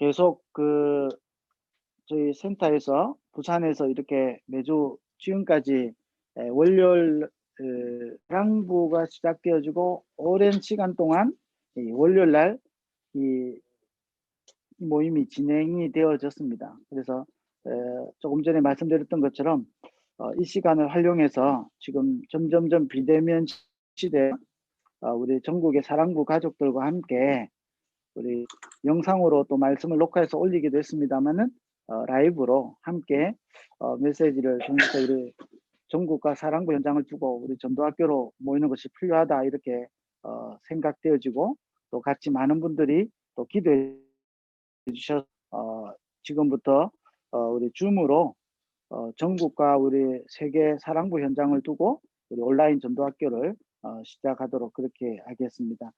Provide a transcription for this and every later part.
계속 저희 센터에서 부산에서 이렇게 매주 지금까지 월요일 사랑부가 시작되어지고 오랜 시간 동안 이 월요일 날 이 모임이 진행이 되어졌습니다. 그래서 조금 전에 말씀드렸던 것처럼 이 시간을 활용해서 지금 점점점 비대면 시대 우리 전국의 사랑부 가족들과 함께 우리 영상으로 또 말씀을 녹화해서 올리기도 했습니다만은 라이브로 함께 메시지를 통해서 우리 전국과 사랑부 현장을 두고 우리 전도학교로 모이는 것이 필요하다 이렇게 생각되어지고 또 같이 많은 분들이 또 기도해 주셔서 지금부터 우리 줌으로 전국과 우리 세계 사랑부 현장을 두고 우리 온라인 전도학교를 시작하도록 그렇게 하겠습니다.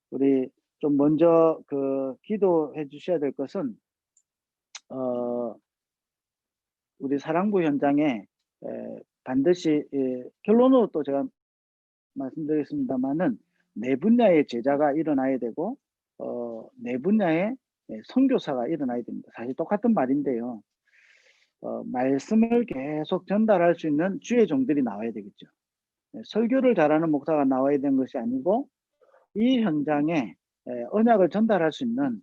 우리 좀 먼저 기도해 주셔야 될 것은 우리 사랑부 현장에 반드시 결론으로 또 제가 말씀드리겠습니다만은 네 분야의 제자가 일어나야 되고 네 분야의 선교사가 일어나야 됩니다. 사실 똑같은 말인데요. 말씀을 계속 전달할 수 있는 주의 종들이 나와야 되겠죠. 설교를 잘하는 목사가 나와야 되는 것이 아니고 이 현장에 언약을 전달할 수 있는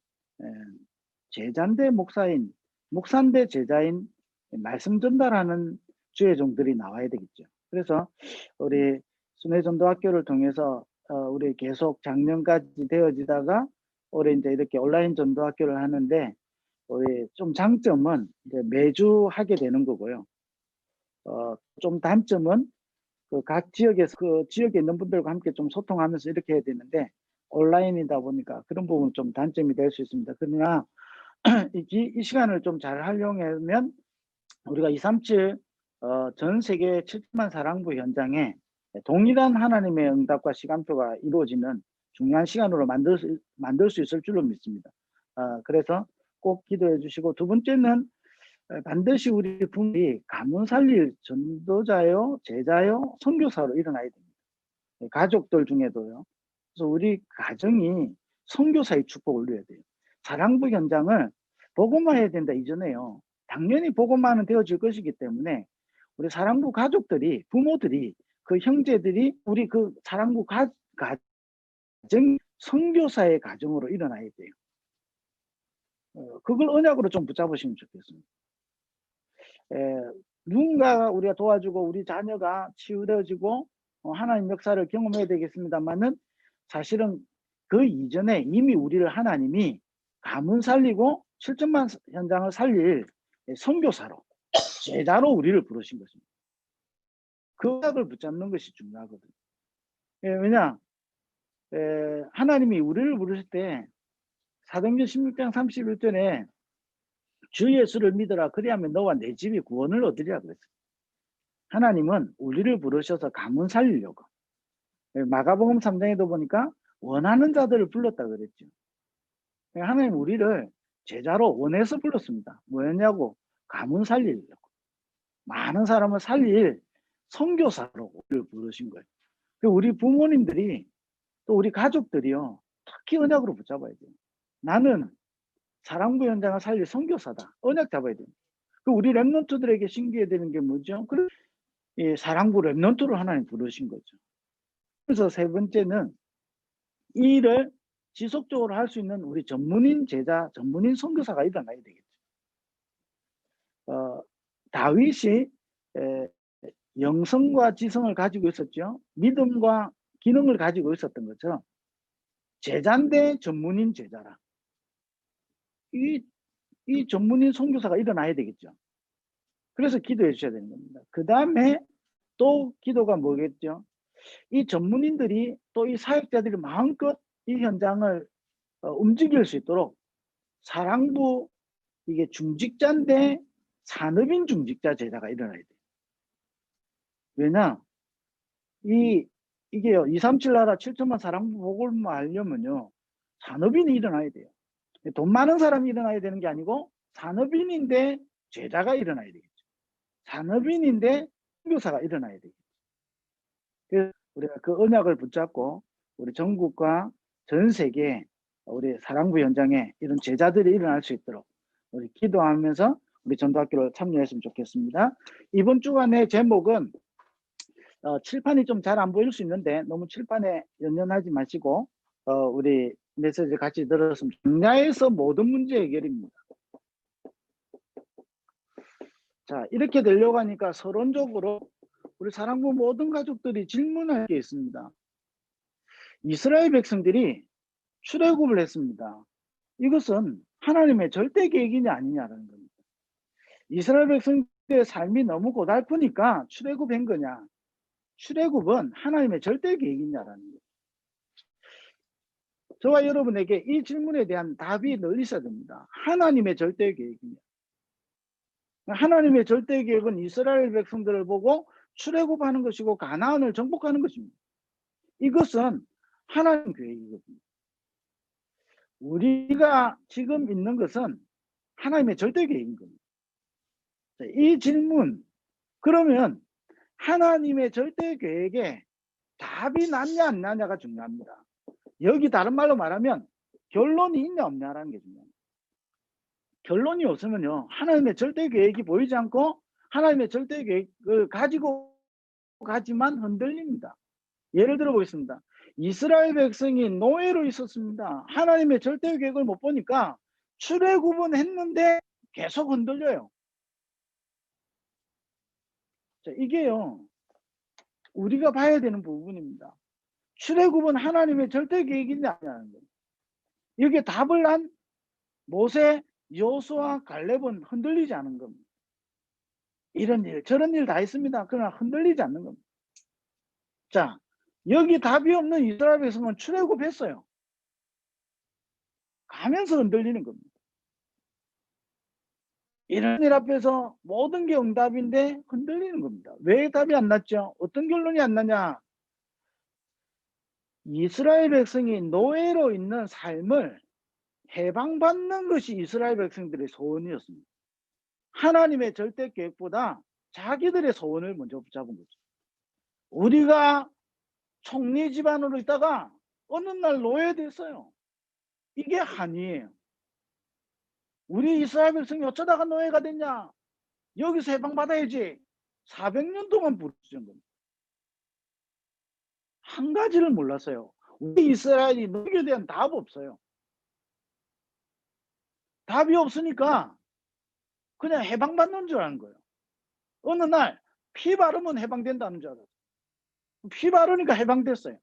제자인데 목사인, 목사인데 제자인 말씀 전달하는 주의 종들이 나와야 되겠죠. 그래서 우리 순회전도학교를 통해서 우리 계속 작년까지 되어지다가 올해 이제 이렇게 온라인 전도학교를 하는데 우리 좀 장점은 이제 매주 하게 되는 거고요. 좀 단점은 각 지역에서 그 지역에 있는 분들과 함께 좀 소통하면서 이렇게 해야 되는데 온라인이다 보니까 그런 부분은 좀 단점이 될 수 있습니다. 그러나 이 시간을 좀 잘 활용하면 우리가 237 전 세계 7천만 사랑부 현장에 동일한 하나님의 응답과 시간표가 이루어지는 중요한 시간으로 만들 수 있을 줄로 믿습니다. 그래서 꼭 기도해 주시고, 두 번째는 반드시 우리 부모님이 가문 살릴 전도자요, 제자요, 선교사로 일어나야 됩니다. 가족들 중에도요. 그래서 우리 가정이 선교사의 축복을 누려야 돼요. 사랑부 현장을 복음화해야 된다 이전에요. 당연히 복음화는 되어질 것이기 때문에 우리 사랑부 가족들이, 부모들이, 그 형제들이 우리 그 사랑부 가정 선교사의 가정으로 일어나야 돼요. 그걸 언약으로 좀 붙잡으시면 좋겠습니다. 누군가 우리가 도와주고 우리 자녀가 치유되어지고 하나님 역사를 경험해야 되겠습니다만은 사실은 그 이전에 이미 우리를 하나님이 가문 살리고 7천만 현장을 살릴 선교사로, 제자로 우리를 부르신 것입니다. 그 약을 붙잡는 것이 중요하거든요. 왜냐 하나님이 우리를 부르실 때 사도행전 16장 31절에 주 예수를 믿어라 그리하면 너와 내 집이 구원을 얻으리라 그랬어요. 하나님은 우리를 부르셔서 가문 살리려고. 마가복음 3장에도 보니까 원하는 자들을 불렀다 그랬죠. 하나님 우리를 제자로 원해서 불렀습니다. 뭐였냐고? 가문 살리려고. 많은 사람을 살릴 선교사로 우리를 부르신 거예요. 우리 부모님들이 또 우리 가족들이요. 특히 언약으로 붙잡아야 돼요. 나는 사랑부 현장을 살릴 선교사다. 언약 잡아야 돼요. 우리 랩런트들에게 신기해야 되는 게 뭐죠? 이 사랑부 랩런트로 하나님 부르신 거죠. 그래서 세 번째는 이 일을 지속적으로 할 수 있는 우리 전문인 제자, 전문인 선교사가 일어나야 되겠죠. 다윗이 영성과 지성을 가지고 있었죠. 믿음과 기능을 가지고 있었던 것처럼 제자인데 전문인 제자라. 이 전문인 선교사가 일어나야 되겠죠. 그래서 기도해 주셔야 되는 겁니다. 그 다음에 또 기도가 뭐겠죠? 이 전문인들이 또 이 사역자들이 마음껏 이 현장을 움직일 수 있도록 사랑부 이게 중직자인데 산업인 중직자 제자가 일어나야 돼요. 왜냐 이게요 237 나라 7천만 사랑부 복음을 하려면요 산업인이 일어나야 돼요. 돈 많은 사람이 일어나야 되는 게 아니고 산업인인데 제자가 일어나야 되겠죠. 산업인인데 선교사가 일어나야 되겠죠. 그래서 우리가 그 언약을 붙잡고 우리 전국과 전 세계 우리 사랑부 현장에 이런 제자들이 일어날 수 있도록 우리 기도하면서 우리 전도학교로 참여했으면 좋겠습니다. 이번 주간의 제목은 칠판이 좀 잘 안 보일 수 있는데 너무 칠판에 연연하지 마시고 우리 메시지 같이 들었으면 광야에서 모든 문제 해결입니다. 자, 이렇게 되려고 하니까 서론적으로 우리 사랑부 모든 가족들이 질문할 게 있습니다. 이스라엘 백성들이 출애굽을 했습니다. 이것은 하나님의 절대 계획이냐 아니냐라는 겁니다. 이스라엘 백성들의 삶이 너무 고달프니까 출애굽한 거냐? 출애굽은 하나님의 절대 계획이냐라는 거예요. 저와 여러분에게 이 질문에 대한 답이 늘 있어야 됩니다. 하나님의 절대 계획이냐? 하나님의 절대 계획은 이스라엘 백성들을 보고 출애굽하는 것이고 가나안을 정복하는 것입니다. 이것은 하나님 계획이거든요. 우리가 지금 있는 것은 하나님의 절대 계획인 겁니다. 이 질문, 그러면 하나님의 절대 계획에 답이 났냐 안 났냐가 중요합니다. 여기 다른 말로 말하면 결론이 있냐 없냐라는 게 중요합니다. 결론이 없으면요, 하나님의 절대 계획이 보이지 않고 하나님의 절대 계획을 가지고 가지만 흔들립니다. 예를 들어 보겠습니다. 이스라엘 백성이 노예로 있었습니다. 하나님의 절대 계획을 못 보니까 출애굽은 했는데 계속 흔들려요. 자, 이게요, 우리가 봐야 되는 부분입니다. 출애굽은 하나님의 절대 계획이냐 아니냐는 거예요. 여기에 답을 한 모세, 여호수아, 갈렙은 흔들리지 않은 겁니다. 이런 일 저런 일 다 했습니다. 그러나 흔들리지 않는 겁니다. 자, 여기 답이 없는 이스라엘 백성은 출애굽했어요. 가면서 흔들리는 겁니다. 이런 일 앞에서 모든 게 응답인데 흔들리는 겁니다. 왜 답이 안 났죠? 어떤 결론이 안 나냐? 이스라엘 백성이 노예로 있는 삶을 해방받는 것이 이스라엘 백성들의 소원이었습니다. 하나님의 절대 계획보다 자기들의 소원을 먼저 붙잡은 거죠. 우리가 총리 집안으로 있다가 어느 날 노예됐어요. 이게 한이에요. 우리 이스라엘 백성이 어쩌다가 노예가 됐냐? 여기서 해방받아야지. 400년 동안 부르짖은 겁니다. 한 가지를 몰랐어요. 우리 이스라엘이 노예에 대한 답 없어요. 답이 없으니까 그냥 해방받는 줄 아는 거예요. 어느 날 피 바르면 해방된다는 줄 알았어요. 피 바르니까 해방됐어요.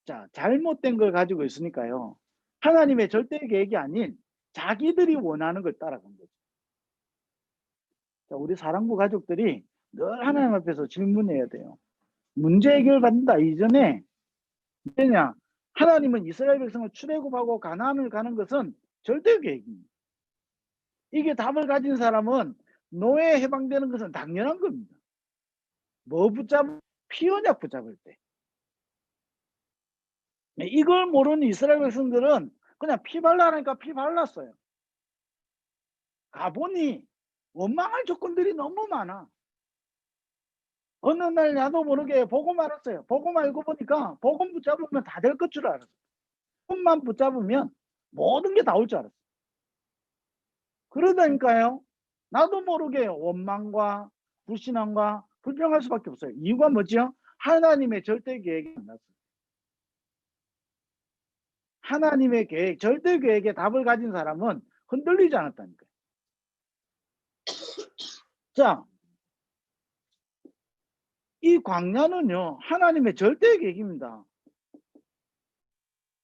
자, 잘못된 걸 가지고 있으니까요, 하나님의 절대 계획이 아닌 자기들이 원하는 걸 따라간 거죠. 자, 우리 사랑부 가족들이 늘 하나님 앞에서 질문해야 돼요. 문제 해결 받는다 이전에 뭐냐? 하나님은 이스라엘 백성을 출애굽하고 가나안을 가는 것은 절대 계획입니다. 이게 답을 가진 사람은 노예 해방되는 것은 당연한 겁니다. 뭐 붙잡을? 피언약 붙잡을 때. 이걸 모르는 이스라엘 백성들은 그냥 피 발라라니까 피 발랐어요. 가보니 원망할 조건들이 너무 많아. 어느 날 나도 모르게 복음 알았어요. 복음 알고 보니까 복음 붙잡으면 다 될 것 줄 알았어요. 복음만 붙잡으면 모든 게 다 올 줄 알았어요. 그러다니까요, 나도 모르게 원망과 불신앙과 불평할 수밖에 없어요. 이유가 뭐죠? 하나님의 절대 계획이 안 났어요. 하나님의 계획, 절대 계획에 답을 가진 사람은 흔들리지 않았다니까요. 자, 이 광야는요, 하나님의 절대 계획입니다.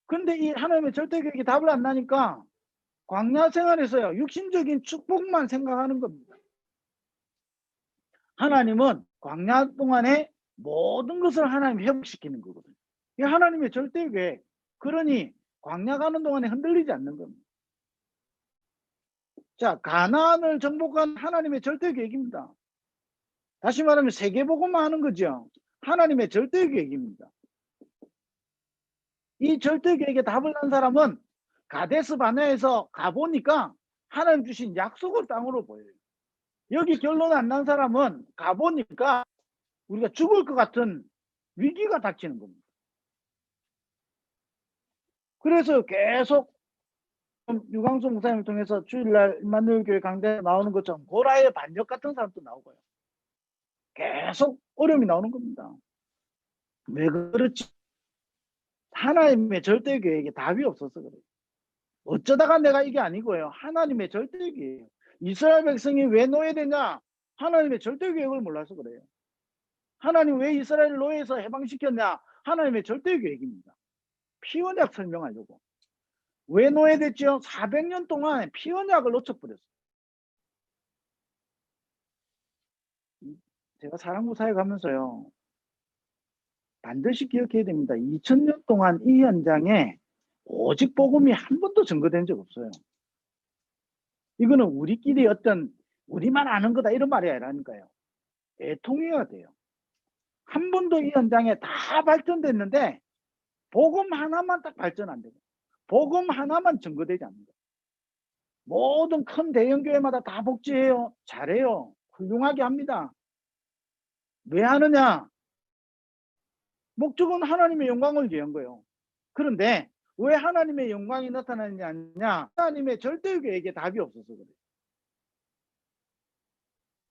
근데 이 하나님의 절대 계획이 답을 안 나니까 광야 생활에서요, 육신적인 축복만 생각하는 겁니다. 하나님은 광야 동안에 모든 것을 하나님 회복시키는 거거든요. 이게 하나님의 절대 계획. 그러니 광야 가는 동안에 흔들리지 않는 겁니다. 자, 가나안을 정복한 하나님의 절대 계획입니다. 다시 말하면 세계복음만 하는 거죠. 하나님의 절대 계획입니다. 이 절대 계획에 답을 한 사람은 가데스 바네에서 가보니까 하나님 주신 약속을 땅으로 보여요. 여기 결론 안 난 사람은 가보니까 우리가 죽을 것 같은 위기가 닥치는 겁니다. 그래서 계속 유광수 목사님을 통해서 주일날 임마누엘교회 강좌에 나오는 것처럼 고라의 반역 같은 사람도 나오고요. 계속 어려움이 나오는 겁니다. 왜 그렇지? 하나님의 절대 계획에 답이 없어서 그래요. 어쩌다가 내가 이게 아니고요. 하나님의 절대 계획이에요. 이스라엘 백성이 왜 노예되냐? 하나님의 절대 계획을 몰라서 그래요. 하나님 왜 이스라엘 노예에서 해방시켰냐? 하나님의 절대 계획입니다. 피언약 설명하려고. 왜 노예됐죠? 400년 동안 피언약을 놓쳐버렸어요. 제가 사랑부 사회 가면서요. 반드시 기억해야 됩니다. 2000년 동안 이 현장에 오직 복음이 한 번도 증거된 적 없어요. 이거는 우리끼리 어떤 우리만 아는 거다 이런 말이 아니라니까요. 애통해야 돼요. 한 번도 이 현장에 다 발전됐는데 복음 하나만 딱 발전 안 되고 복음 하나만 증거되지 않는다. 모든 큰 대형교회마다 다 복지해요. 잘해요. 훌륭하게 합니다. 왜 하느냐? 목적은 하나님의 영광을 위한 거예요. 그런데 왜 하나님의 영광이 나타나느냐 하느냐? 하나님의 절대 계획에 답이 없어서 그래요.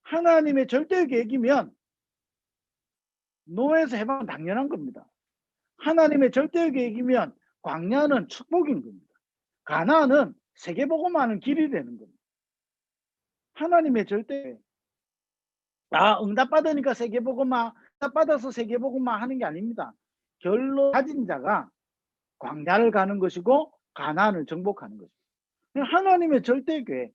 하나님의 절대 계획이면 노예에서 해방은 당연한 겁니다. 하나님의 절대 계획이면 광야는 축복인 겁니다. 가나안은 세계복음하는 길이 되는 겁니다. 하나님의 절대 응답받으니까 세계복음화, 응답받아서 세계복음화 하는 게 아닙니다. 결론 가진 자가 광야를 가는 것이고 가나안을 정복하는 것입니다. 하나님의 절대 계획.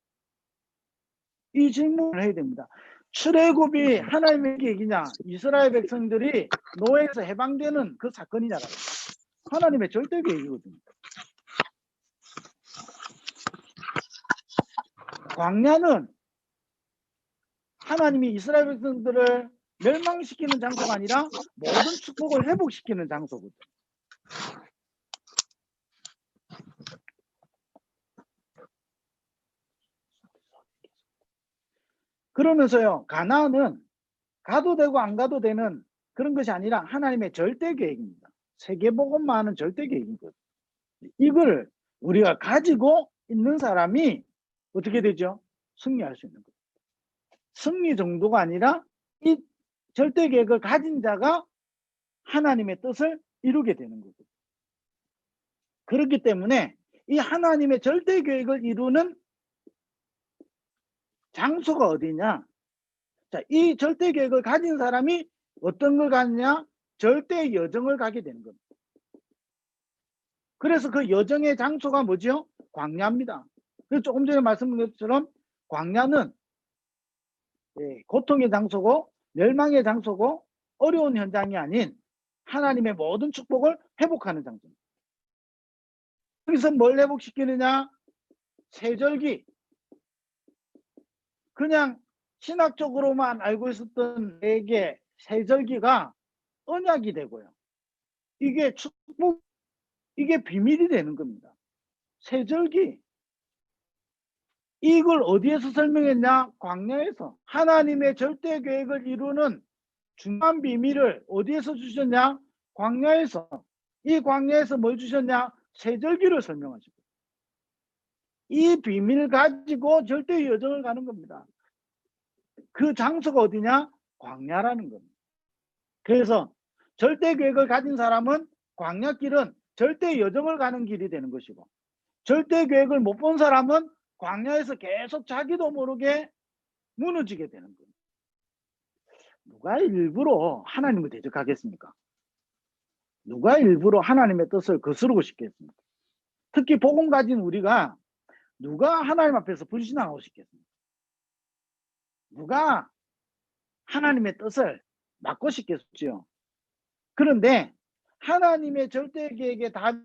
이 질문을 해야 됩니다. 출애굽이 하나님의 계획이냐, 이스라엘 백성들이 노예에서 해방되는 그 사건이냐가 하나님의 절대 계획이거든요. 광야는 하나님이 이스라엘 백성들을 멸망시키는 장소가 아니라 모든 축복을 회복시키는 장소거든요. 그러면서요, 가나안은 가도 되고 안 가도 되는 그런 것이 아니라 하나님의 절대 계획입니다. 세계복음만 하는 절대 계획이거든요. 이걸 우리가 가지고 있는 사람이 어떻게 되죠? 승리할 수 있는 거예요. 승리 정도가 아니라 이 절대 계획을 가진 자가 하나님의 뜻을 이루게 되는 거죠. 그렇기 때문에 이 하나님의 절대 계획을 이루는 장소가 어디냐? 자, 이 절대 계획을 가진 사람이 어떤 걸 갖느냐? 절대 여정을 가게 되는 겁니다. 그래서 그 여정의 장소가 뭐죠? 광야입니다. 그래서 조금 전에 말씀드린 것처럼 광야는 고통의 장소고 멸망의 장소고 어려운 현장이 아닌 하나님의 모든 축복을 회복하는 장소입니다. 여기서 뭘 회복시키느냐? 세절기. 그냥 신학적으로만 알고 있었던 내게 세절기가 언약이 되고요. 이게 축복, 이게 비밀이 되는 겁니다. 세절기. 이걸 어디에서 설명했냐? 광야에서. 하나님의 절대 계획을 이루는 중요한 비밀을 어디에서 주셨냐? 광야에서. 이 광야에서 뭘 주셨냐? 세절기를 설명하시고. 이 비밀을 가지고 절대 여정을 가는 겁니다. 그 장소가 어디냐? 광야라는 겁니다. 그래서 절대 계획을 가진 사람은 광야길은 절대 여정을 가는 길이 되는 것이고, 절대 계획을 못 본 사람은 광야에서 계속 자기도 모르게 무너지게 되는 겁니다. 누가 일부러 하나님을 대적하겠습니까? 누가 일부러 하나님의 뜻을 거스르고 싶겠습니까? 특히 복음 가진 우리가 누가 하나님 앞에서 불신하고 싶겠습니까? 누가 하나님의 뜻을 막고 싶겠죠. 그런데 하나님의 절대 계획에 답이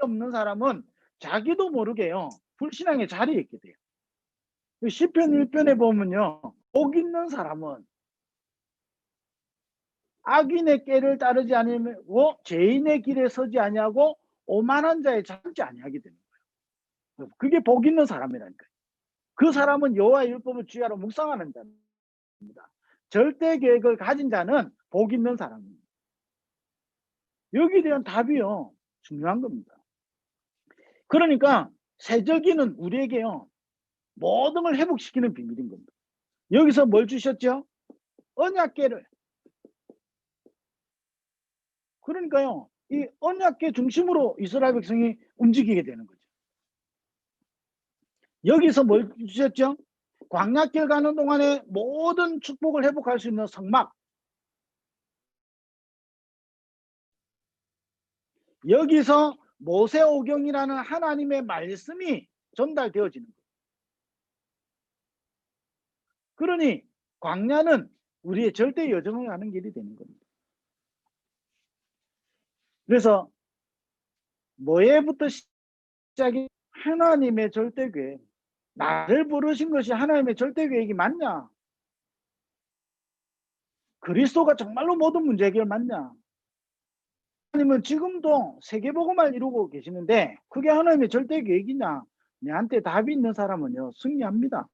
없는 사람은 자기도 모르게요, 불신앙의 자리에 있게 돼요. 시편 1편에 보면요, 복 있는 사람은 악인의 꾀를 따르지 아니하고 죄인의 길에 서지 아니하고 오만한 자에 잡지 아니하게 되는 거예요. 그게 복 있는 사람이라니까요. 그 사람은 여호와의 율법을 주야로 묵상하는 자입니다. 절대 계획을 가진 자는 복 있는 사람입니다. 여기에 대한 답이요, 중요한 겁니다. 그러니까 세절기는 우리에게요, 모든 걸 회복시키는 비밀인 겁니다. 여기서 뭘 주셨죠? 언약궤를. 그러니까요, 이 언약궤 중심으로 이스라엘 백성이 움직이게 되는 거죠. 여기서 뭘 주셨죠? 광야길 가는 동안에 모든 축복을 회복할 수 있는 성막. 여기서 모세오경이라는 하나님의 말씀이 전달되어지는 거예요. 그러니 광야는 우리의 절대 여정을 가는 길이 되는 겁니다. 그래서 뭐에부터 시작이? 하나님의 절대 계획. 나를 부르신 것이 하나님의 절대 계획이 맞냐? 그리스도가 정말로 모든 문제 해결 맞냐? 하나님은 지금도 세계복음을 이루고 계시는데 그게 하나님의 절대 계획이냐? 내한테 답이 있는 사람은요, 승리합니다.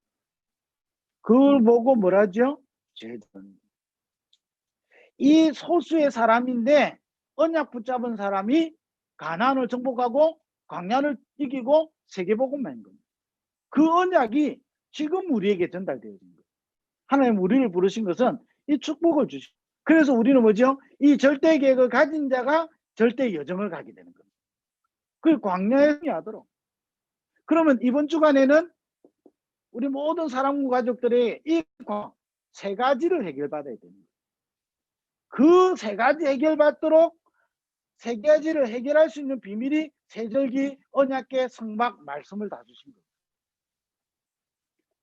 그걸 보고 뭐라죠? 제전. 이 소수의 사람인데 언약 붙잡은 사람이 가나안을 정복하고 광야를 이기고 세계복음만인 겁니다. 그 언약이 지금 우리에게 전달되어진 거예요. 하나님 우리를 부르신 것은 이 축복을 주시고, 그래서 우리는 뭐죠? 이 절대 계획을 가진 자가 절대 여정을 가게 되는 겁니다. 그 광야에 승리하도록. 그러면 이번 주간에는 우리 모든 사랑과 가족들이 이 세 가지를 해결받아야 됩니다. 그 세 가지 해결받도록 세 가지를 해결할 수 있는 비밀이 세절기, 언약궤, 성막 말씀을 다 주신 거예요.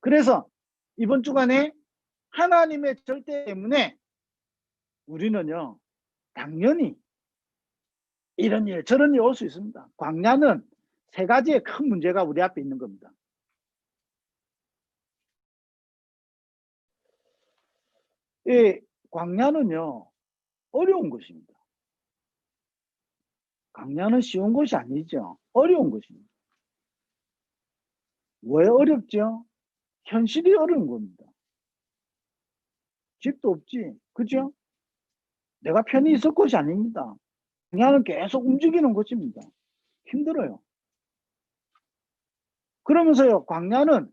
그래서 이번 주간에 하나님의 절대 때문에 우리는요, 당연히 이런 일 저런 일 올 수 있습니다. 광야는 세 가지의 큰 문제가 우리 앞에 있는 겁니다. 이 광야는요, 어려운 것입니다. 광야는 쉬운 것이 아니죠. 어려운 것입니다. 왜 어렵죠? 현실이 어려운 겁니다. 집도 없지, 그죠? 내가 편히 있을 것이 아닙니다. 광야는 계속 움직이는 것입니다. 힘들어요. 그러면서요, 광야는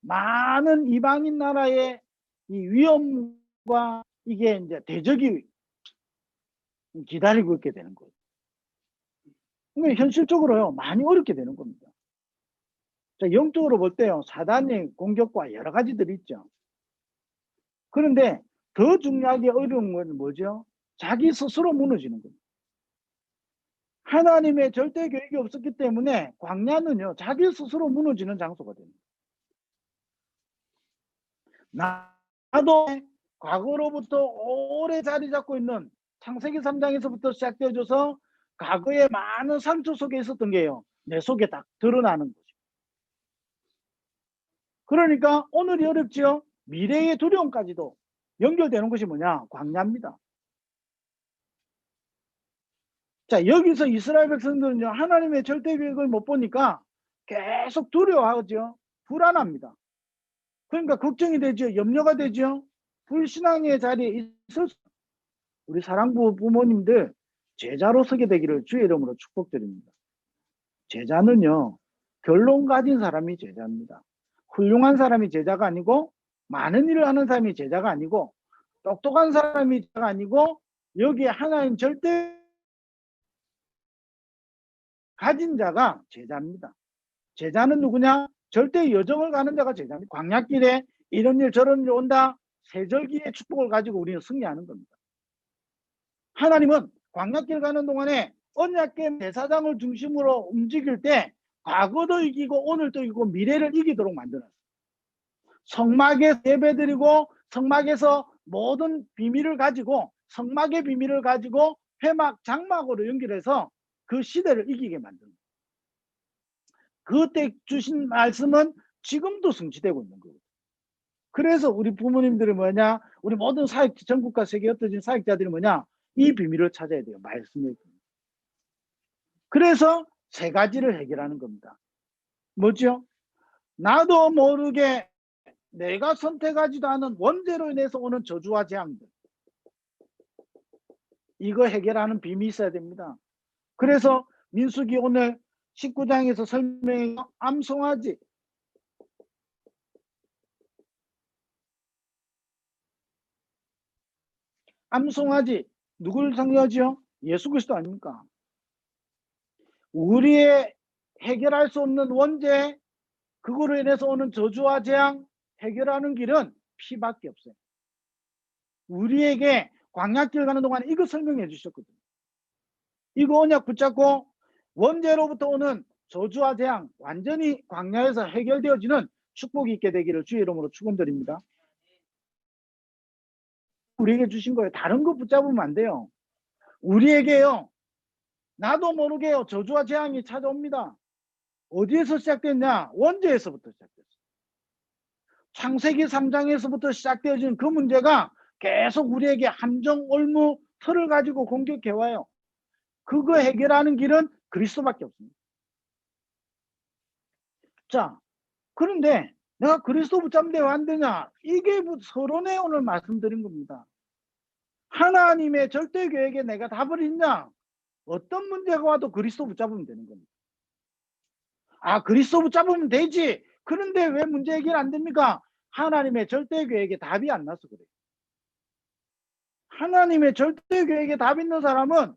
많은 이방인 나라의 이 위험과 이게 이제 대적이 기다리고 있게 되는 거예요. 그러니까 현실적으로요, 많이 어렵게 되는 겁니다. 자, 영적으로 볼 때요, 사단의 공격과 여러 가지들이 있죠. 그런데 더 중요하게 어려운 건 뭐죠? 자기 스스로 무너지는 겁니다. 하나님의 절대 계획이 없었기 때문에 광야는요, 자기 스스로 무너지는 장소가 됩니다. 나도 과거로부터 오래 자리 잡고 있는 창세기 3장에서부터 시작되어져서 과거에 많은 상처 속에 있었던 게요, 내 속에 딱 드러나는 거죠. 그러니까 오늘이 어렵지요. 미래의 두려움까지도 연결되는 것이 뭐냐? 광야입니다. 자, 여기서 이스라엘 백성들은요, 하나님의 절대 계획을 못 보니까 계속 두려워하죠. 불안합니다. 그러니까 걱정이 되죠. 염려가 되죠. 불신앙의 자리에 있을 수, 우리 사랑부 부모님들 제자로 서게 되기를 주의 이름으로 축복드립니다. 제자는요, 결론 가진 사람이 제자입니다. 훌륭한 사람이 제자가 아니고, 많은 일을 하는 사람이 제자가 아니고, 똑똑한 사람이 제자가 아니고, 여기에 하나님 절대 가진 자가 제자입니다. 제자는 누구냐? 절대 여정을 가는 자가 제자입니다. 광야길에 이런 일 저런 일 온다, 세절기의 축복을 가지고 우리는 승리하는 겁니다. 하나님은 광야길 가는 동안에 언약궤 대사장을 중심으로 움직일 때 과거도 이기고 오늘도 이기고 미래를 이기도록 만들었어요. 성막에 예배드리고 성막에서 모든 비밀을 가지고, 성막의 비밀을 가지고 회막 장막으로 연결해서 그 시대를 이기게 만듭니다. 그때 주신 말씀은 지금도 성취되고 있는 거예요. 그래서 우리 부모님들이 뭐냐, 우리 모든 사역, 전국과 세계 흩어진 사역자들이 뭐냐, 이 비밀을 찾아야 돼요. 말씀을. 그래서 세 가지를 해결하는 겁니다. 뭐죠? 나도 모르게 내가 선택하지도 않은 원죄로 인해서 오는 저주와 재앙들, 이거 해결하는 비밀이 있어야 됩니다. 그래서 민수기 오늘 19장에서 설명해 암송아지. 암송아지 누굴 상징하지요? 예수 그리스도 아닙니까? 우리의 해결할 수 없는 원죄, 그거로 인해서 오는 저주와 재앙 해결하는 길은 피밖에 없어요. 우리에게 광야길 가는 동안에 이거 설명해 주셨거든요. 이거 언약 붙잡고 원죄로부터 오는 저주와 재앙 완전히 광야에서 해결되어지는 축복이 있게 되기를 주의 이름으로 축원드립니다. 우리에게 주신 거예요. 다른 거 붙잡으면 안 돼요. 우리에게요. 나도 모르게요. 저주와 재앙이 찾아옵니다. 어디에서 시작됐냐? 원죄에서부터 시작됐어요. 창세기 3장에서부터 시작되어진 그 문제가 계속 우리에게 함정, 올무, 틀을 가지고 공격해와요. 그거 해결하는 길은 그리스도밖에 없습니다. 자, 그런데 내가 그리스도 붙잡는데 왜 안 되냐? 이게 서론에 오늘 말씀드린 겁니다. 하나님의 절대 계획에 내가 답을 있냐? 어떤 문제가 와도 그리스도 붙잡으면 되는 겁니다. 아, 그리스도 붙잡으면 되지. 그런데 왜 문제 해결 안 됩니까? 하나님의 절대 계획에 답이 안 나서 그래요. 하나님의 절대 계획에 답 있는 사람은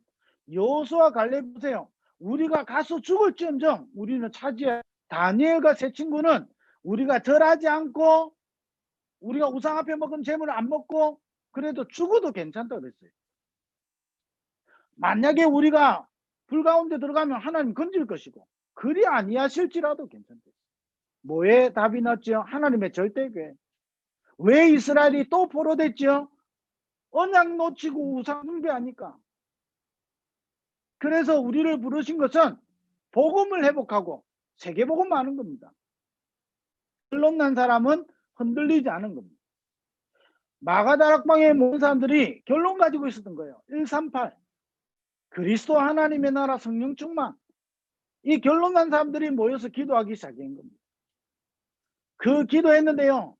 여호수아 갈렙 보세요. 우리가 가서 죽을지언정 우리는 차지해. 다니엘과 세 친구는 우리가 절하지 않고 우리가 우상 앞에 먹은 재물을 안 먹고 그래도 죽어도 괜찮다고 그랬어요. 만약에 우리가 불 가운데 들어가면 하나님 건질 것이고 그리 아니하실지라도 괜찮대요. 뭐에 답이 났죠? 하나님의 절대 계획. 왜 이스라엘이 또 포로됐죠? 언약 놓치고 우상 숭배하니까. 그래서 우리를 부르신 것은 복음을 회복하고 세계복음 하는 겁니다. 결론 난 사람은 흔들리지 않은 겁니다. 마가다락방에 모인 사람들이 결론 가지고 있었던 거예요. 138 그리스도 하나님의 나라 성령 충만. 이 결론 난 사람들이 모여서 기도하기 시작한 겁니다. 그 기도했는데요.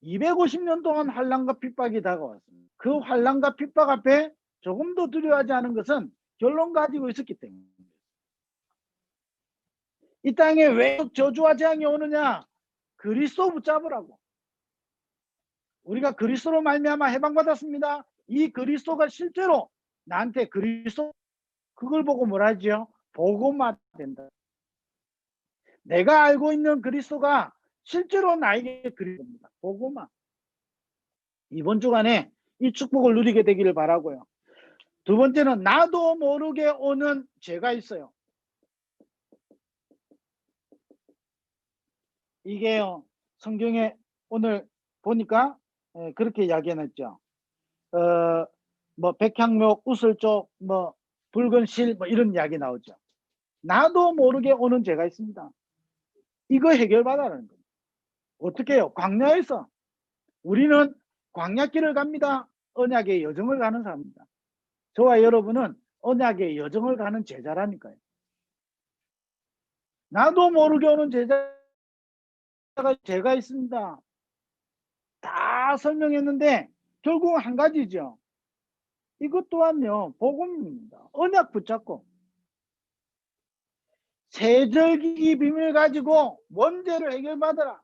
250년 동안 환난과 핍박이 다가왔습니다. 그 환난과 핍박 앞에 조금도 두려워하지 않은 것은 결론 가지고 있었기 때문입니다. 이 땅에 왜 저주와 재앙이 오느냐? 그리스도 붙잡으라고. 우리가 그리스도로 말미암아 해방받았습니다. 이 그리스도가 실제로 나한테 그리스도 그걸 보고 뭐라 하죠? 복음화 된다. 내가 알고 있는 그리스도가 실제로 나에게 그리스도입니다. 복음화. 이번 주간에 이 축복을 누리게 되기를 바라고요. 두 번째는 나도 모르게 오는 죄가 있어요. 이게요. 성경에 오늘 보니까 그렇게 이야기해놨죠. 뭐 백향목, 우슬쪽, 뭐 붉은 실, 뭐 이런 이야기 나오죠. 나도 모르게 오는 죄가 있습니다. 이거 해결받아라는 거예요. 어떻게 해요? 광야에서 우리는 광야길을 갑니다. 언약의 여정을 가는 사람입니다. 저와 여러분은 언약의 여정을 가는 제자라니까요. 나도 모르게 오는 제가 있습니다. 다 설명했는데 결국 한 가지죠. 이것 또한요. 복음입니다. 언약 붙잡고 세절기 비밀 가지고 원죄를 해결받아라.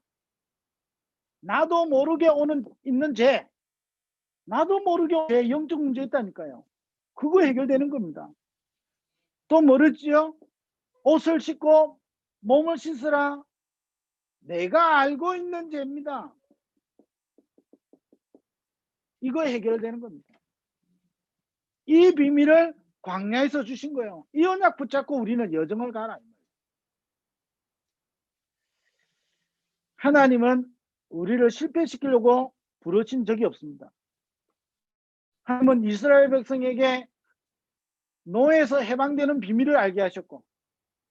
나도 모르게 있는 죄, 나도 모르게 죄 영적 문제 있다니까요. 그거 해결되는 겁니다. 또 뭐랬지요? 옷을 씻고 몸을 씻으라. 내가 알고 있는 죄입니다. 이거 해결되는 겁니다. 이 비밀을 광야에서 주신 거예요. 이 언약 붙잡고 우리는 여정을 가라. 하나님은 우리를 실패시키려고 부르신 적이 없습니다. 하나님은 이스라엘 백성에게 노예에서 해방되는 비밀을 알게 하셨고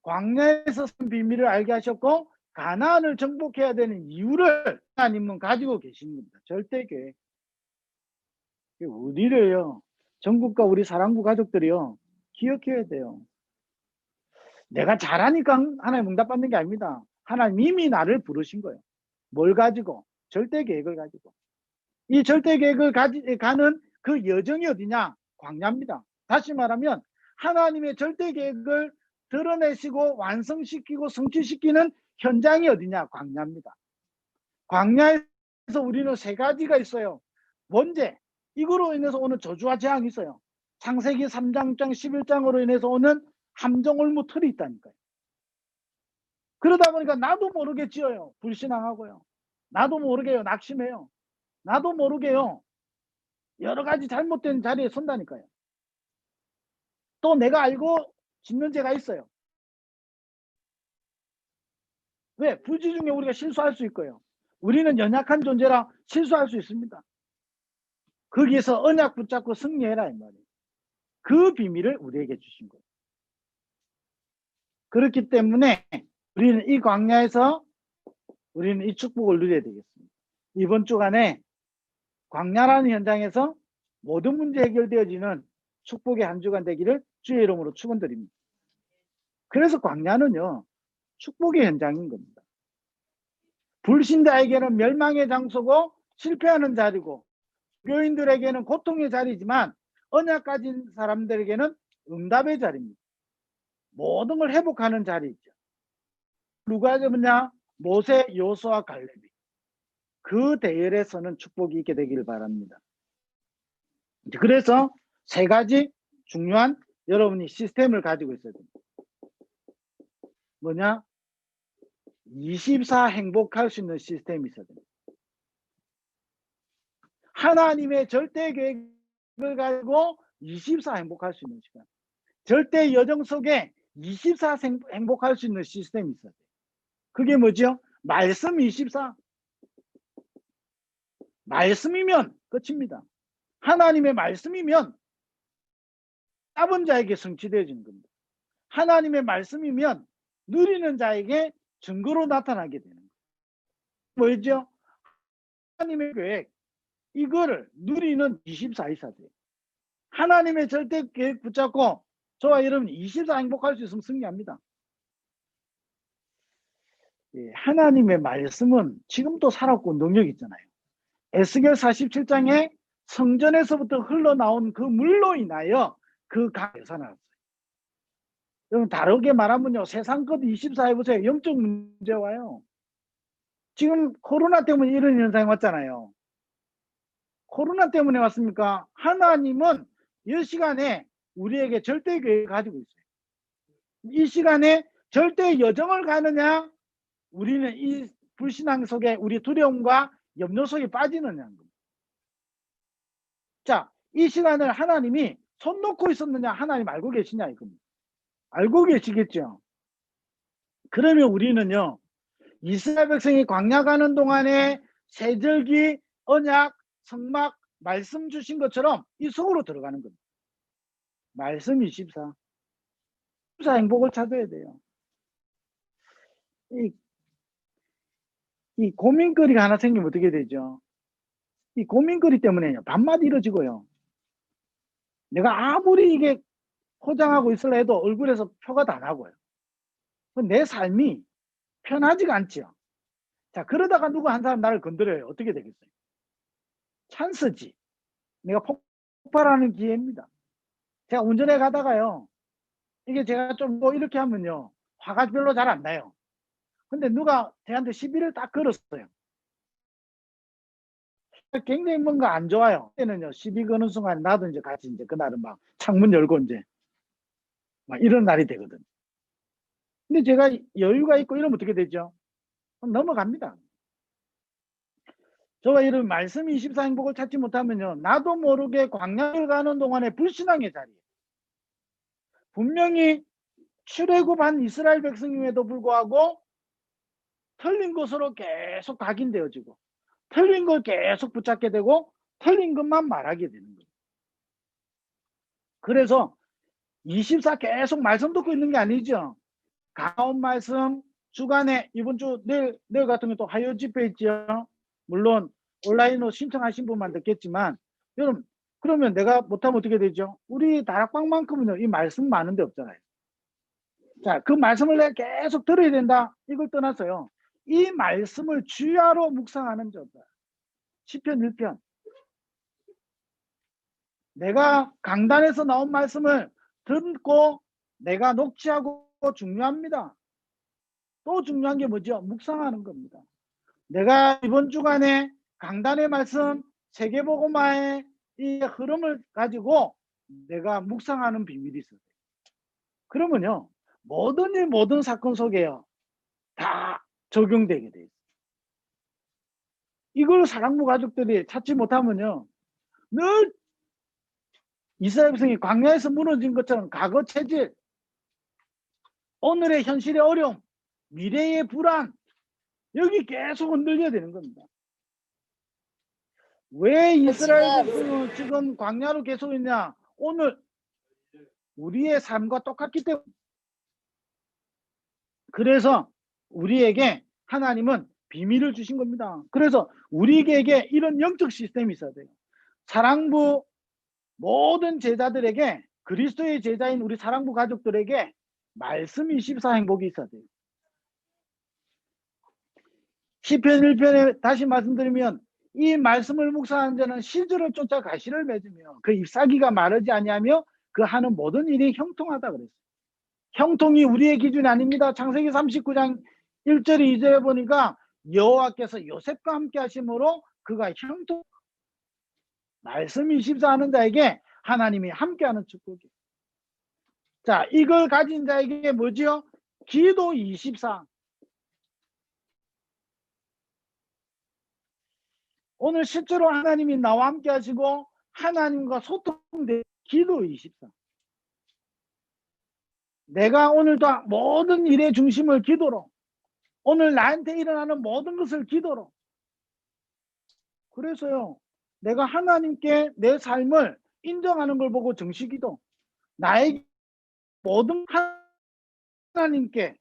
광야에서 산 비밀을 알게 하셨고 가나안을 정복해야 되는 이유를 하나님은 가지고 계신 겁니다. 절대 계획. 우리를요. 전국과 우리 사랑구 가족들이요. 기억해야 돼요. 내가 잘하니까 하나님 응답받는 게 아닙니다. 하나님 이미 나를 부르신 거예요. 뭘 가지고? 절대 계획을 가지고. 이 절대 계획을 가는 그 여정이 어디냐? 광야입니다. 다시 말하면 하나님의 절대 계획을 드러내시고 완성시키고 성취시키는 현장이 어디냐? 광야입니다. 광야에서 우리는 세 가지가 있어요. 번제, 이거로 인해서 오는 저주와 재앙이 있어요. 창세기 3장 11장으로 인해서 오는 함정올무 틀이 있다니까요. 그러다 보니까 나도 모르게 지어요. 불신앙하고요. 나도 모르게요. 낙심해요. 나도 모르게요. 여러 가지 잘못된 자리에 선다니까요. 또 내가 알고 짓는 죄가 있어요. 왜? 부지 중에 우리가 실수할 수 있고요. 우리는 연약한 존재라 실수할 수 있습니다. 거기에서 언약 붙잡고 승리해라 이 말이에요. 그 비밀을 우리에게 주신 거예요. 그렇기 때문에 우리는 이 광야에서 우리는 이 축복을 누려야 되겠습니다. 이번 주간에 광야라는 현장에서 모든 문제 해결되어지는 축복의 한 주간 되기를 주의 이름으로 축원드립니다. 그래서 광야는요, 축복의 현장인 겁니다. 불신자에게는 멸망의 장소고 실패하는 자리고, 교인들에게는 고통의 자리지만 언약 가진 사람들에게는 응답의 자리입니다. 모든 걸 회복하는 자리죠. 누가 잡느냐? 모세, 여호수아, 갈렙이. 그 대열에서는 축복이 있게 되기를 바랍니다. 그래서 세 가지 중요한 여러분이 시스템을 가지고 있어야 됩니다. 뭐냐? 24 행복할 수 있는 시스템이 있어야 됩니다. 하나님의 절대 계획을 가지고 24 행복할 수 있는 시간. 절대 여정 속에 24 행복할 수 있는 시스템이 있어야 돼요. 그게 뭐죠? 말씀 24. 말씀이면 끝입니다. 하나님의 말씀이면 따본 자에게 성취되어지는 겁니다. 하나님의 말씀이면 누리는 자에게 증거로 나타나게 되는 거예요. 뭐죠? 하나님의 계획, 이거를 누리는 24이사 돼요. 하나님의 절대 계획 붙잡고 저와 여러분 24 행복할 수 있으면 승리합니다. 예, 하나님의 말씀은 지금도 살았고 능력이 있잖아요. 에스겔 47장에 성전에서부터 흘러나온 그 물로 인하여 그 강에서 나왔어요. 여러분 다르게 말하면요, 세상 것 24 해보세요. 영적 문제 와요. 지금 코로나 때문에 이런 현상이 왔잖아요. 코로나 때문에 왔습니까? 하나님은 이 시간에 우리에게 절대 계획을 가지고 있어요. 이 시간에 절대 여정을 가느냐, 우리는 이 불신앙 속에 우리 두려움과 염려 속에 빠지느냐는 겁니다. 자, 이 시간을 하나님이 손 놓고 있었느냐, 하나님 알고 계시냐 이겁니다. 알고 계시겠죠. 그러면 우리는요, 이스라엘 백성이 광야 가는 동안에 세절기, 언약, 성막, 말씀 주신 것처럼 이 속으로 들어가는 겁니다. 말씀 24. 24 행복을 찾아야 돼요. 이 고민거리가 하나 생기면 어떻게 되죠? 이 고민거리 때문에요, 밤낮 이루어지고요. 내가 아무리 이게 포장하고 있으려 해도 얼굴에서 표가 다 나고요. 내 삶이 편하지가 않죠. 자, 그러다가 누구 한 사람 나를 건드려요. 어떻게 되겠어요? 찬스지. 내가 폭발하는 기회입니다. 제가 운전해 가다가요, 이게 제가 좀 뭐 이렇게 하면요, 화가 별로 잘 안 나요. 근데 누가 저한테 시비를 딱 걸었어요. 굉장히 뭔가 안 좋아요. 그때는요, 시비 거는 순간 나도 이제 같이 이제 그날은 막 창문 열고 이제 막 이런 날이 되거든. 근데 제가 여유가 있고 이러면 어떻게 되죠? 넘어갑니다. 저와 이런 말씀 24 행복을 찾지 못하면요, 나도 모르게 광야를 가는 동안에 불신앙의 자리에 분명히 출애굽한 이스라엘 백성임에도 불구하고 틀린 것으로 계속 각인되어지고 틀린 걸 계속 붙잡게 되고 틀린 것만 말하게 되는 거예요. 그래서 24 계속 말씀 듣고 있는 게 아니죠. 가까운 말씀 주간에 이번 주 내일 같은 경우 또 화요 집회 있죠. 물론 온라인으로 신청하신 분만 듣겠지만, 여러분 그러면 내가 못하면 어떻게 되죠? 우리 다락방만큼은요, 이 말씀 많은데 없잖아요. 자, 그 말씀을 내가 계속 들어야 된다, 이걸 떠나서요, 이 말씀을 주야로 묵상하는 자다. 시편 1편. 내가 강단에서 나온 말씀을 듣고 내가 녹취하고 중요합니다. 또 중요한 게 뭐죠? 묵상하는 겁니다. 내가 이번 주간에 강단의 말씀, 세계복음화의 이 흐름을 가지고 내가 묵상하는 비밀이 있어요. 그러면요, 모든 사건 속에요, 다 적용되게 돼요. 이걸 사랑부 가족들이 찾지 못하면요, 늘 이스라엘 백성이 광야에서 무너진 것처럼 과거 체질, 오늘의 현실의 어려움, 미래의 불안, 여기 계속 흔들려야 되는 겁니다. 왜 이스라엘 백성은 지금 광야로 계속 있냐? 오늘 우리의 삶과 똑같기 때문에. 그래서 우리에게 하나님은 비밀을 주신 겁니다. 그래서 우리에게 이런 영적 시스템이 있어야 돼요. 사랑부 모든 제자들에게, 그리스도의 제자인 우리 사랑부 가족들에게 말씀 24 행복이 있어야 돼요. 시편 1편에 다시 말씀드리면, 이 말씀을 묵상하는 자는 시절을 쫓아 가시를 맺으며 그 잎사귀가 마르지 아니하며 그 하는 모든 일이 형통하다 그랬어요. 형통이 우리의 기준이 아닙니다. 창세기 39장 1절 2절에 보니까 여호와께서 요셉과 함께 하심으로 그가 형통, 말씀 24 하는 자에게 하나님이 함께하는 축복이에요. 자, 이걸 가진 자에게 뭐지요? 기도 24. 오늘 실제로 하나님이 나와 함께 하시고 하나님과 소통된 기도 24. 내가 오늘도 모든 일의 중심을 기도로, 오늘 나한테 일어나는 모든 것을 기도로. 그래서요, 내가 하나님께 내 삶을 인정하는 걸 보고 정식기도, 나의 모든 하나님께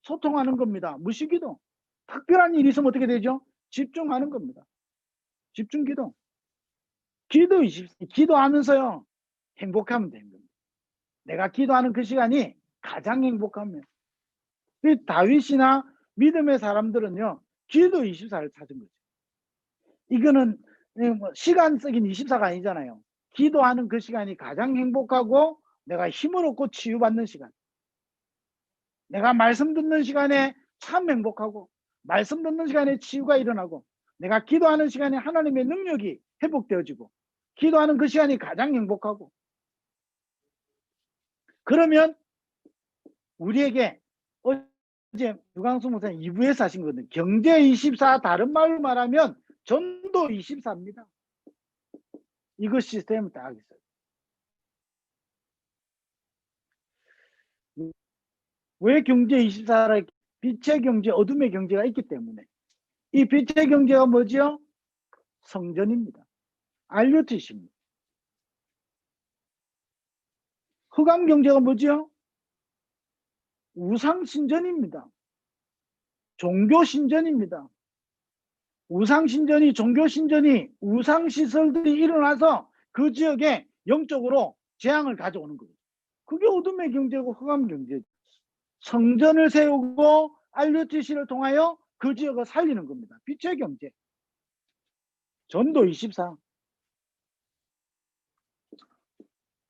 소통하는 겁니다. 무시기도. 특별한 일이 있으면 어떻게 되죠? 집중하는 겁니다. 집중기도. 기도 24. 기도하면서요, 행복하면 됩니다. 내가 기도하는 그 시간이 가장 행복하면. 다윗이나 믿음의 사람들은요, 기도 24를 찾은 거죠. 이거는 시간적인 24가 아니잖아요. 기도하는 그 시간이 가장 행복하고 내가 힘을 얻고 치유받는 시간. 내가 말씀 듣는 시간에 참 행복하고, 말씀 듣는 시간에 치유가 일어나고, 내가 기도하는 시간에 하나님의 능력이 회복되어지고, 기도하는 그 시간이 가장 행복하고. 그러면 우리에게 어제 유광수 목사님 2부에서 하신 거거든요. 경제 24, 다른 말로 말하면 전도 24입니다. 이거 시스템을 딱 있어요. 왜 경제 24라? 빛의 경제, 어둠의 경제가 있기 때문에. 이 빛의 경제가 뭐지요? 성전입니다. RUTC입니다. 흑암 경제가 뭐지요? 우상신전입니다. 종교신전입니다. 우상신전이, 종교신전이, 우상시설들이 일어나서 그 지역에 영적으로 재앙을 가져오는 거예요. 그게 어둠의 경제고 흑암 경제죠. 성전을 세우고 RUTC를 통하여 그 지역을 살리는 겁니다. 빛의 경제. 전도 24.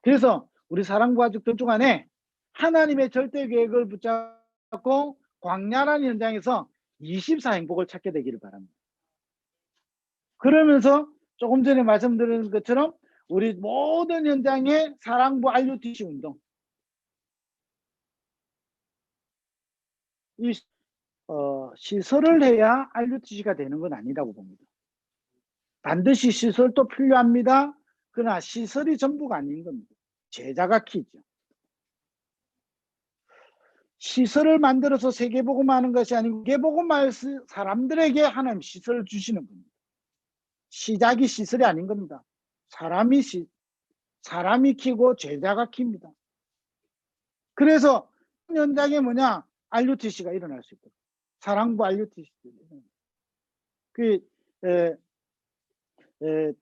그래서 우리 사랑부 가족들 중간에 하나님의 절대 계획을 붙잡고 광야라는 현장에서 24 행복을 찾게 되기를 바랍니다. 그러면서 조금 전에 말씀드린 것처럼 우리 모든 현장의 사랑부 RUTC 운동, 이 시설을 해야 RUTC가 되는 건 아니라고 봅니다. 반드시 시설도 필요합니다. 그러나 시설이 전부가 아닌 겁니다. 제자가 키죠. 시설을 만들어서 세계복음하는 것이 아니고 세계복음할 사람들에게 하나님 시설을 주시는 겁니다. 시작이 시설이 아닌 겁니다. 사람이 키고 제자가 킵니다. 그래서 현장에 뭐냐? RUTC가 일어날 수 있고, 사랑부 RUTC.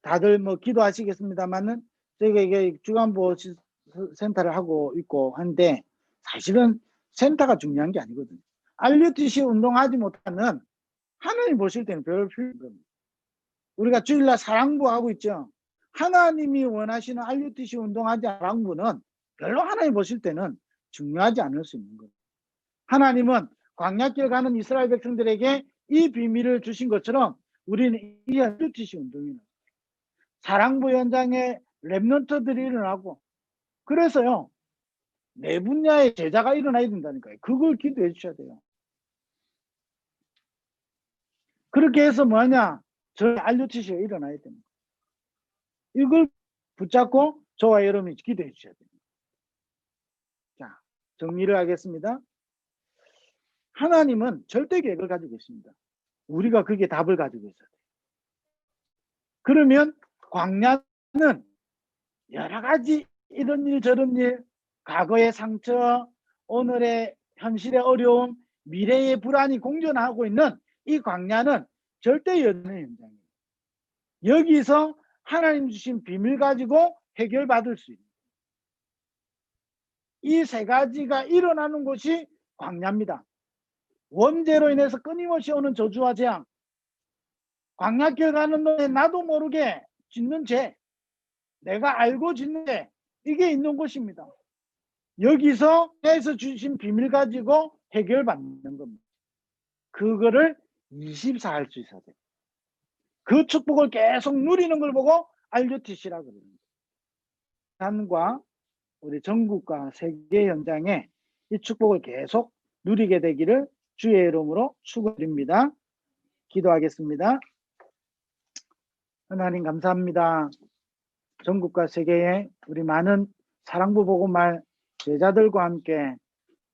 다들 뭐 기도하시겠습니다만은 저희가 이게 주간보호 센터를 하고 있고 한데, 사실은 센터가 중요한 게 아니거든요. RUTC 운동하지 못하는 하나님 보실 때는 별 필요 없습니다. 우리가 주일날 사랑부 하고 있죠. 하나님이 원하시는 RUTC 운동하지 사랑부는 별로 하나님 보실 때는 중요하지 않을 수 있는 거예요. 하나님은 광야길 가는 이스라엘 백성들에게 이 비밀을 주신 것처럼 우리는 이 WTC 운동이는 사랑부 현장에 랩런트들이 일어나고, 그래서요 내 분야의 제자가 일어나야 된다니까요. 그걸 기도해 주셔야 돼요. 그렇게 해서 뭐하냐, 저희 RUTC가 일어나야 됩니다. 이걸 붙잡고 저와 여러분이 기도해 주셔야 됩니다. 자, 정리를 하겠습니다. 하나님은 절대 계획을 가지고 있습니다. 우리가 그게 답을 가지고 있어야 돼요. 그러면 광야는 여러 가지 이런 일 저런 일, 과거의 상처, 오늘의 현실의 어려움, 미래의 불안이 공존하고 있는 이 광야는 절대 여전의 현장이에요. 여기서 하나님 주신 비밀 가지고 해결받을 수 있는 이 세 가지가 일어나는 곳이 광야입니다. 원죄로 인해서 끊임없이 오는 저주와 재앙, 광야길 가는 동안에 나도 모르게 짓는 죄, 내가 알고 짓는 죄, 이게 있는 곳입니다. 여기서 주신 비밀 가지고 해결받는 겁니다. 그거를 24 할 수 있어야 돼요. 그 축복을 계속 누리는 걸 보고 RUTC라고 그럽니다. 한과 우리 전국과 세계 현장에 이 축복을 계속 누리게 되기를 주의 이름으로 축원드립니다. 기도하겠습니다. 하나님 감사합니다. 전국과 세계에 우리 많은 사랑부 복음할 제자들과 함께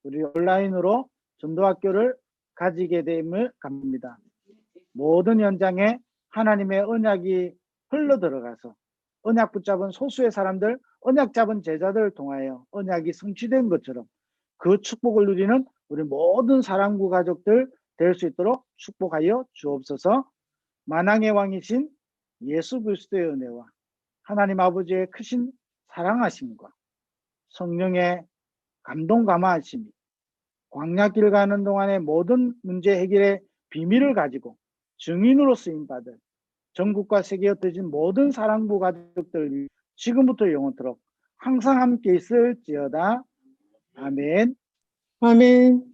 우리 온라인으로 전도학교를 가지게 됨을 감사합니다. 모든 현장에 하나님의 언약이 흘러 들어가서 언약 붙잡은 소수의 사람들, 언약 잡은 제자들을 통하여 언약이 성취된 것처럼 그 축복을 누리는 우리 모든 사랑부 가족들 될 수 있도록 축복하여 주옵소서. 만왕의 왕이신 예수 그리스도의 은혜와 하나님 아버지의 크신 사랑하심과 성령의 감동 감화하심이 광야길 가는 동안의 모든 문제 해결의 비밀을 가지고 증인으로 쓰임받을 전국과 세계에 흩어진 모든 사랑부 가족들 지금부터 영원토록 항상 함께 있을지어다. 아멘. 아멘.